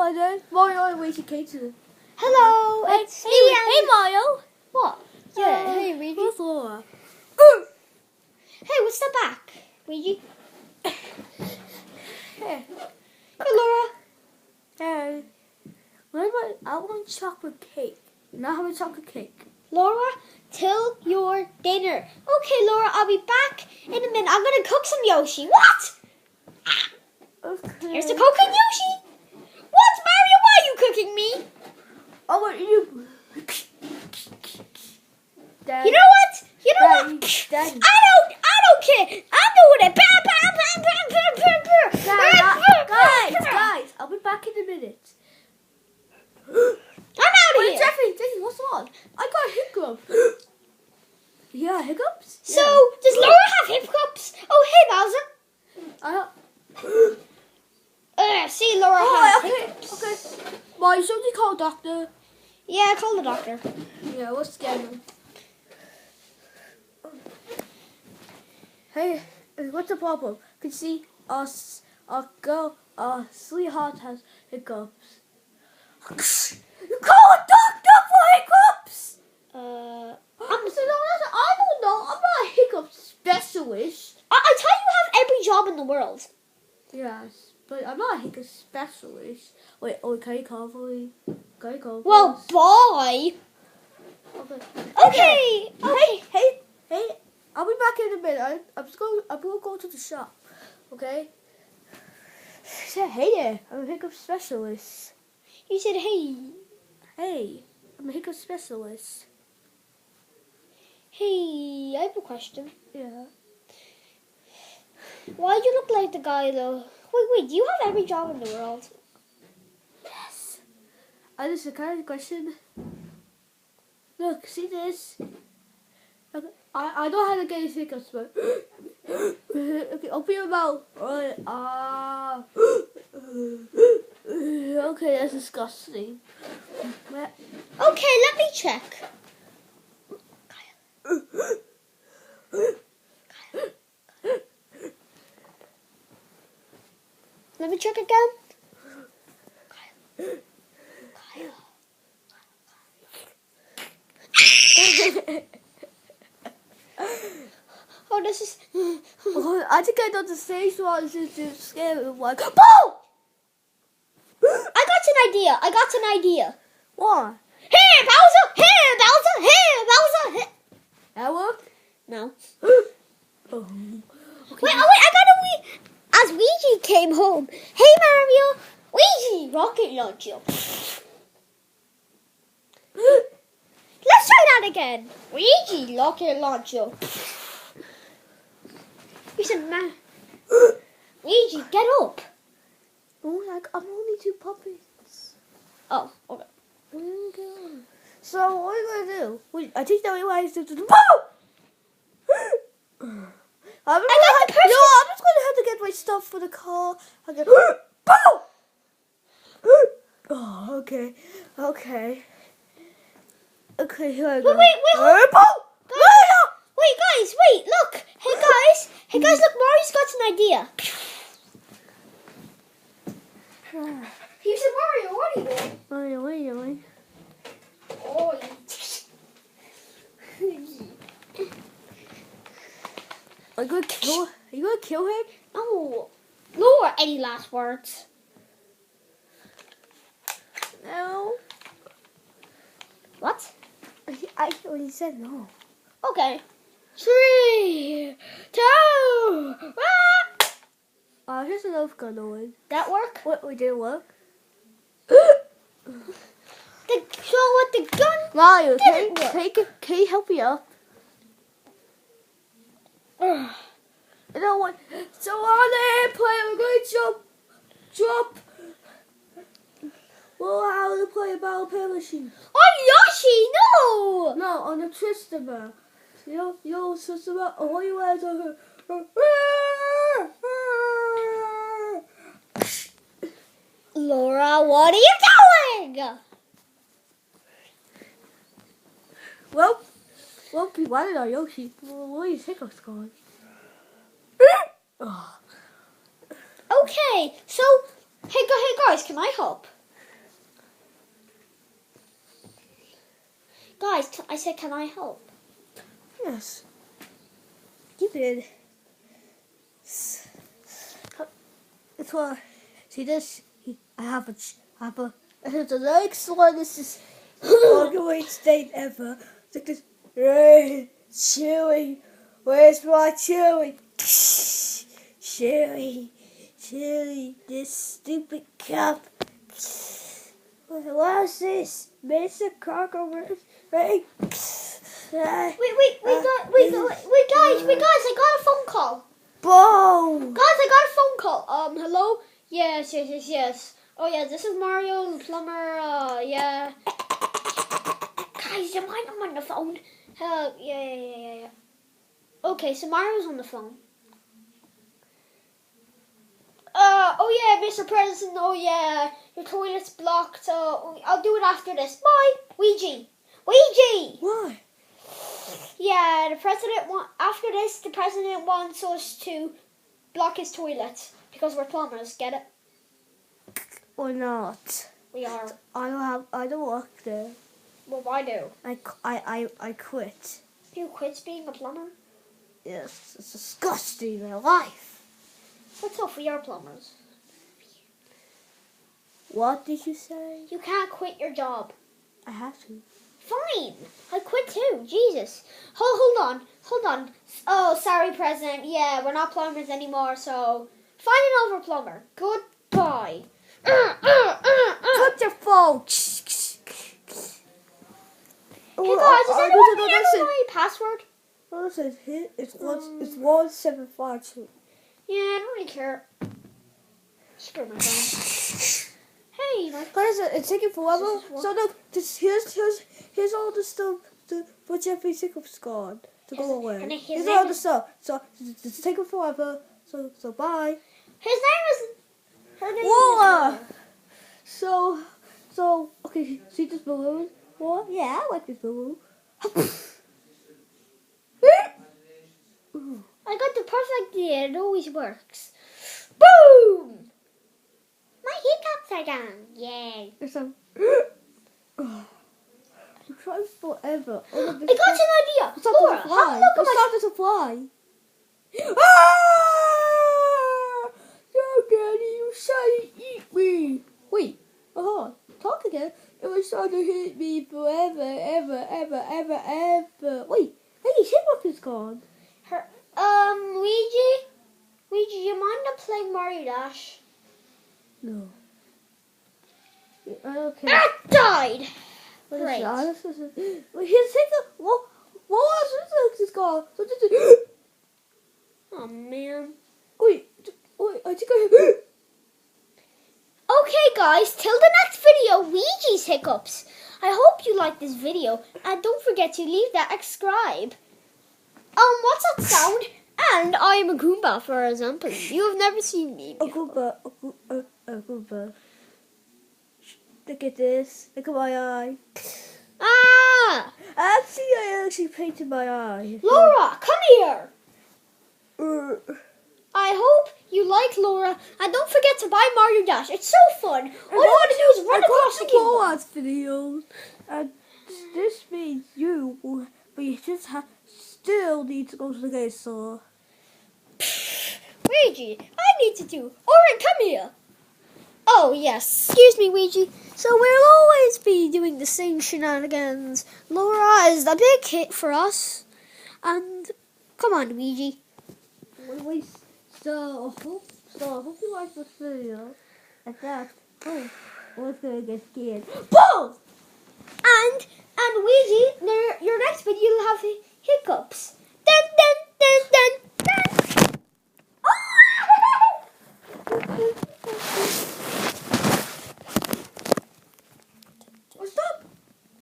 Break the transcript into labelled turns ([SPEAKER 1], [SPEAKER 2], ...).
[SPEAKER 1] And then Mario and Luigi came to them.
[SPEAKER 2] Hello, it's me.
[SPEAKER 1] Hey, Mario.
[SPEAKER 2] What? Yeah, hey, Luigi.
[SPEAKER 1] Where's Laura?
[SPEAKER 2] Hey, what's the back, Luigi?
[SPEAKER 1] Hey.
[SPEAKER 2] Hey, Laura.
[SPEAKER 1] Hey. I want chocolate cake. Not have a chocolate cake.
[SPEAKER 2] Laura, till your dinner. Okay, Laura, I'll be back in a minute. I'm gonna cook some Yoshi. What?
[SPEAKER 1] Okay.
[SPEAKER 2] Here's the cooking Yoshi. What, Mario? Why are you cooking me?
[SPEAKER 1] I want you. Dad.
[SPEAKER 2] You know what?
[SPEAKER 1] Daddy.
[SPEAKER 2] I don't care. I'm doing it.
[SPEAKER 1] Guys, I'll be back in a minute.
[SPEAKER 2] I'm out of here.
[SPEAKER 1] Jeffy, what's wrong? I got hiccups. Yeah, hiccups?
[SPEAKER 2] So,
[SPEAKER 1] Yeah.
[SPEAKER 2] does Laura have hiccups? Oh, hey, Bowser. See, Laura has hiccups.
[SPEAKER 1] Okay. Well, you somebody call a doctor.
[SPEAKER 2] Yeah, call the doctor.
[SPEAKER 1] Yeah, what's scared him? Hey, what's the problem? Can you see our sweetheart has hiccups. You call a doctor for hiccups? I don't know. I'm not a hiccup specialist.
[SPEAKER 2] I tell you have every job in the world.
[SPEAKER 1] Yes, but I'm not a hiccup specialist. Wait, can you call for me? Can you call for
[SPEAKER 2] Well,
[SPEAKER 1] us?
[SPEAKER 2] bye. Okay.
[SPEAKER 1] Hey, I'll be back in a minute. I'm gonna go to the shop. Okay? Say hey there. I'm a hiccup specialist.
[SPEAKER 2] You said hey.
[SPEAKER 1] Hey, I'm a hiccup specialist.
[SPEAKER 2] Hey, I have a question.
[SPEAKER 1] Yeah.
[SPEAKER 2] Why do you look like the guy though? Wait, do you have every job in the world?
[SPEAKER 1] Yes. I just a kind of question. Look, see this? Look, I know how to get hiccups, but okay, open your mouth. Okay, that's disgusting.
[SPEAKER 2] Okay, let me check. Let me check again. Oh, this is.
[SPEAKER 1] I think I know the same one. It's just scary one. Boom!
[SPEAKER 2] I got an idea.
[SPEAKER 1] What?
[SPEAKER 2] Here, Bowser! Here!
[SPEAKER 1] That worked?
[SPEAKER 2] No.
[SPEAKER 1] Oh. Okay.
[SPEAKER 2] Wait, I got a wee. As Ouija came home. Hey, Mario! Ouija! Rocket launcher. Let's try that again. Ouija! Rocket launcher. You said, man. Ouija, get up.
[SPEAKER 1] Oh, I'm only two puppets.
[SPEAKER 2] Oh, okay.
[SPEAKER 1] So what are you gonna do? I think that we want to do the boom! I'm just gonna have to get my stuff for the car. I'll get boom! Oh, okay. Okay, here I go.
[SPEAKER 2] Wait,
[SPEAKER 1] Boom!
[SPEAKER 2] Wait, guys, wait, look. Hey, guys, look, Mario's got an idea. He said, Mario, what are you doing?
[SPEAKER 1] Mario, what are you doing?
[SPEAKER 2] Oh,
[SPEAKER 1] Are you gonna kill him?
[SPEAKER 2] no. Laura, any last words?
[SPEAKER 1] No.
[SPEAKER 2] What?
[SPEAKER 1] He said no.
[SPEAKER 2] Okay. 3, 2, 1.
[SPEAKER 1] Here's another gun one.
[SPEAKER 2] That work?
[SPEAKER 1] What, we didn't work?
[SPEAKER 2] So with the gun?
[SPEAKER 1] Mario,
[SPEAKER 2] Didn't work.
[SPEAKER 1] can you help me out?
[SPEAKER 2] Ugh.
[SPEAKER 1] You know what? So on the airplane, we're going to jump. Well, how to play a battle parachute?
[SPEAKER 2] On Yoshi, no!
[SPEAKER 1] No, on the twister bar. You know, twister bar. All you have to
[SPEAKER 2] Laura, what are you doing?
[SPEAKER 1] Well, why did our Yoshi? Where is hiccups going?
[SPEAKER 2] Okay, so hey guys, can I help? Guys, I said, can I help?
[SPEAKER 1] Yes. Keep it. It's what. See this? I have a. It's the next one. This is the great state ever. Look this. Chewy. Where's my Chewy? Chewy. This stupid cup. What's this? Mr. Cockroach. Wait,
[SPEAKER 2] guys, I got a phone call.
[SPEAKER 1] Boom!
[SPEAKER 2] Guys, I got a phone call. Hello? Yes. Oh, yeah, this is Mario, the plumber, yeah. Guys, you mind I'm on the phone? Yeah. Okay, so Mario's on the phone. Oh yeah, Mr. President, oh yeah, your toilet's blocked, I'll do it after this. Bye! Ouija!
[SPEAKER 1] Why?
[SPEAKER 2] Yeah, after this, the president wants us to block his toilet because we're plumbers, get it?
[SPEAKER 1] Or not?
[SPEAKER 2] We are.
[SPEAKER 1] I don't work there.
[SPEAKER 2] Well, why do?
[SPEAKER 1] I quit.
[SPEAKER 2] You quit being a plumber?
[SPEAKER 1] Yes, it's disgusting, my life.
[SPEAKER 2] What's up? We are plumbers.
[SPEAKER 1] What did you say?
[SPEAKER 2] You can't quit your job.
[SPEAKER 1] I have to.
[SPEAKER 2] Fine. I quit too. Jesus. Hold on. Oh, sorry, President. Yeah, we're not plumbers anymore, so find another plumber. Goodbye.
[SPEAKER 1] Put your phone.
[SPEAKER 2] Hey guys, does anyone remember my password?
[SPEAKER 1] Listen, it's 1752.
[SPEAKER 2] Yeah, I don't really care. Screw my phone. Hey, my
[SPEAKER 1] Guys, it's taking forever. So no, here's all the stuff to put Jeffrey hiccups gone to go away. Here's all the stuff. So it's taking forever. So bye.
[SPEAKER 2] His name is. Her name
[SPEAKER 1] Laura.
[SPEAKER 2] is.
[SPEAKER 1] So okay. See this balloon? What? Yeah, I like this balloon.
[SPEAKER 2] I got the perfect idea. It always works. Boom! My hiccups are gone. Yay.
[SPEAKER 1] It's a. I'm trying forever.
[SPEAKER 2] I got an idea. Laura, have a look at my...
[SPEAKER 1] Stop to fly. Ah! No, Daddy, you tried to eat me. Wait. Talk again. It was trying to hit me forever, ever. Wait. Hey, his hiccup is gone.
[SPEAKER 2] Luigi, you mind to play Mario Dash?
[SPEAKER 1] No. Okay.
[SPEAKER 2] Ah, died. Great.
[SPEAKER 1] His hiccup. What was his gone?
[SPEAKER 2] Oh man.
[SPEAKER 1] Wait. I think I have.
[SPEAKER 2] Okay, guys. Till the next video, Ouija's hiccups. I hope you like this video, and don't forget to leave that subscribe. What's that sound? And I am a Goomba, for example. You have never seen me before.
[SPEAKER 1] A Goomba. Look at this. Look at my eye.
[SPEAKER 2] Ah!
[SPEAKER 1] I actually painted my eye.
[SPEAKER 2] Laura, come here. I hope you like Laura, and don't forget to buy Mario Dash. It's so fun. All you want to do is run across the kingdom.
[SPEAKER 1] Videos, and this means but you just still need to go to the game store.
[SPEAKER 2] Ouija, I need to do. Alright, come here. Oh, yes. Excuse me, Ouija. So we'll always be doing the same shenanigans. Laura is the big hit for us. And come on, Ouija.
[SPEAKER 1] So I hope you like this video. At that, we're gonna get scared. Boom!
[SPEAKER 2] And Ouija, your next video will have hiccups. Dun dun dun dun.